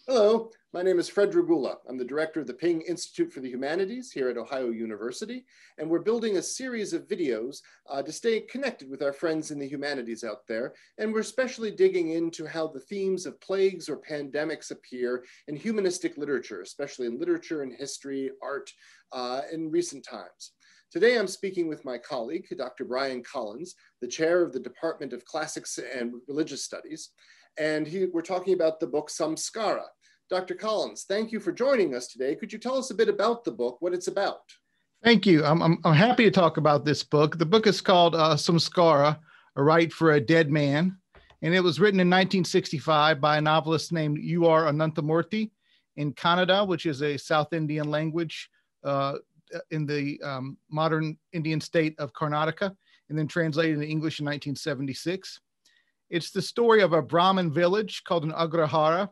Hello, my name is Fred Dragula. I'm the director of the Ping Institute for the Humanities here at Ohio University, and we're building a series of videos to stay connected with our friends in the humanities out there, and we're especially digging into how the themes of plagues or pandemics appear in humanistic literature, especially in literature and history, art, in recent times. Today, I'm speaking with my colleague, Dr. Brian Collins, the chair of the Department of Classics and Religious Studies, and we're talking about the book Samskara. Dr. Collins, thank you for joining us today. Could you tell us a bit about the book, what it's about? Thank you. I'm happy to talk about this book. The book is called Samskara, A Rite for a Dead Man, and it was written in 1965 by a novelist named Ananthamurthy in Kannada, which is a South Indian language in the modern Indian state of Karnataka, and then translated into English in 1976. It's the story of a Brahmin village called an Agrahara,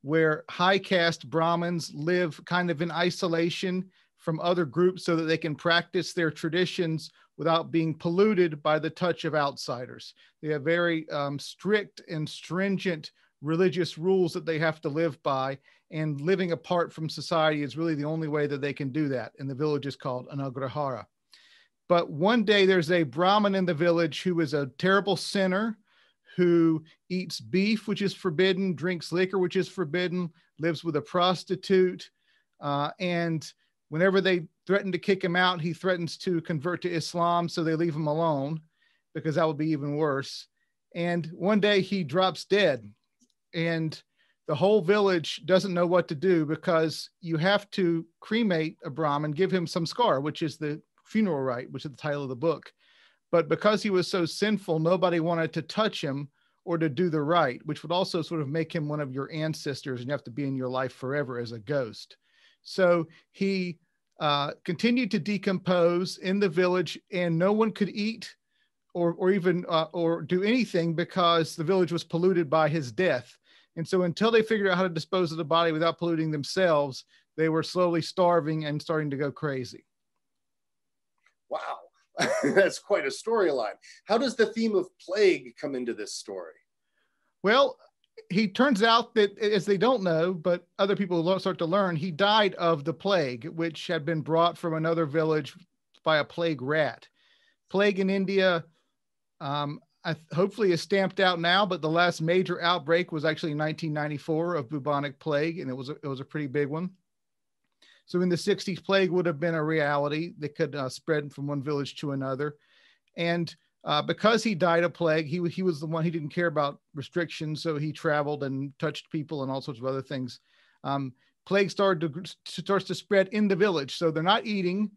where high caste Brahmins live kind of in isolation from other groups so that they can practice their traditions without being polluted by the touch of outsiders. They have very strict and stringent religious rules that they have to live by, and living apart from society is really the only way that they can do that. And the village is called an Agrahara. But one day there's a Brahmin in the village who is a terrible sinner, who eats beef, which is forbidden, drinks liquor, which is forbidden, lives with a prostitute. And whenever they threaten to kick him out, he threatens to convert to Islam, so they leave him alone because that would be even worse. And one day he drops dead, and the whole village doesn't know what to do because you have to cremate a Brahmin, give him samskara, which is the funeral rite, which is the title of the book. But because he was so sinful, nobody wanted to touch him or to do the rite, which would also sort of make him one of your ancestors, and you have to be in your life forever as a ghost. So he continued to decompose in the village, and no one could eat or even do anything because the village was polluted by his death. And so until they figured out how to dispose of the body without polluting themselves, they were slowly starving and starting to go crazy. Wow. That's quite a storyline. How does the theme of plague come into this story? Well, he turns out that, as they don't know, but other people start to learn, he died of the plague, which had been brought from another village by a plague rat. Plague in India, hopefully is stamped out now, but the last major outbreak was actually in 1994 of bubonic plague, and it was a pretty big one. So in the 60s, plague would have been a reality that could spread from one village to another. And because he died of plague, he was the one, he didn't care about restrictions, so he traveled and touched people and all sorts of other things. Plague starts to spread in the village. So they're not eating,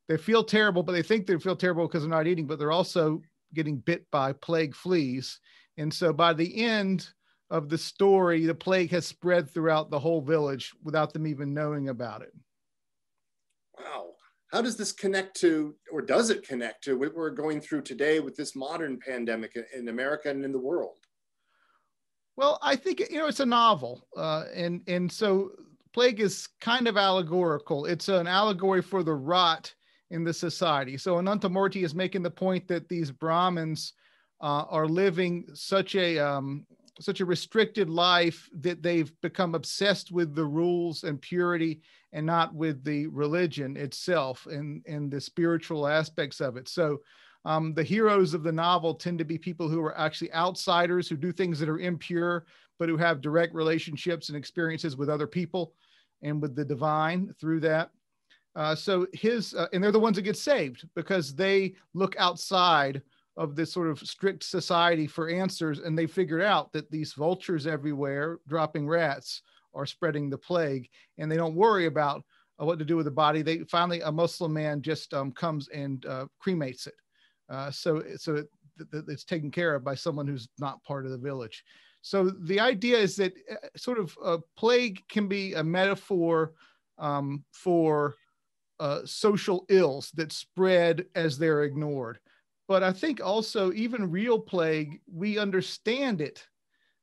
they feel terrible, but they think they feel terrible because they're not eating, but they're also getting bit by plague fleas. And so by the end of the story, the plague has spread throughout the whole village without them even knowing about it. Wow. How does this connect to, or does it connect to what we're going through today with this modern pandemic in America and in the world? Well, I think, it's a novel. And so plague is kind of allegorical. It's an allegory for the rot in the society. So Ananthamurthy is making the point that these Brahmins are living such a restricted life that they've become obsessed with the rules and purity and not with the religion itself and the spiritual aspects of it. So the heroes of the novel tend to be people who are actually outsiders, who do things that are impure, but who have direct relationships and experiences with other people and with the divine through that. And they're the ones that get saved because they look outside of this sort of strict society for answers, and they figured out that these vultures everywhere dropping rats are spreading the plague, and they don't worry about what to do with the body. Finally, a Muslim man just comes and cremates it, so it's taken care of by someone who's not part of the village. So the idea is that sort of plague can be a metaphor for social ills that spread as they're ignored. But I think also even real plague, we understand it.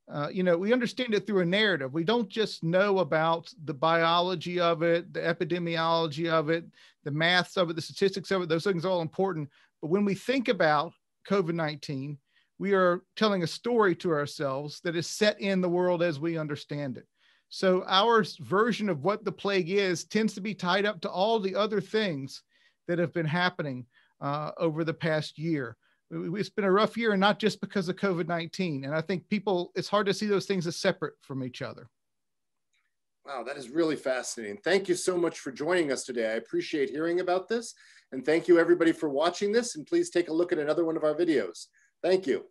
We understand it through a narrative. We don't just know about the biology of it, the epidemiology of it, the maths of it, the statistics of it. Those things are all important. But when we think about COVID-19, we are telling a story to ourselves that is set in the world as we understand it. So our version of what the plague is tends to be tied up to all the other things that have been happening over the past year. It's been a rough year, and not just because of COVID-19. And I think it's hard to see those things as separate from each other. Wow, that is really fascinating. Thank you so much for joining us today. I appreciate hearing about this. And thank you everybody for watching this. And please take a look at another one of our videos. Thank you.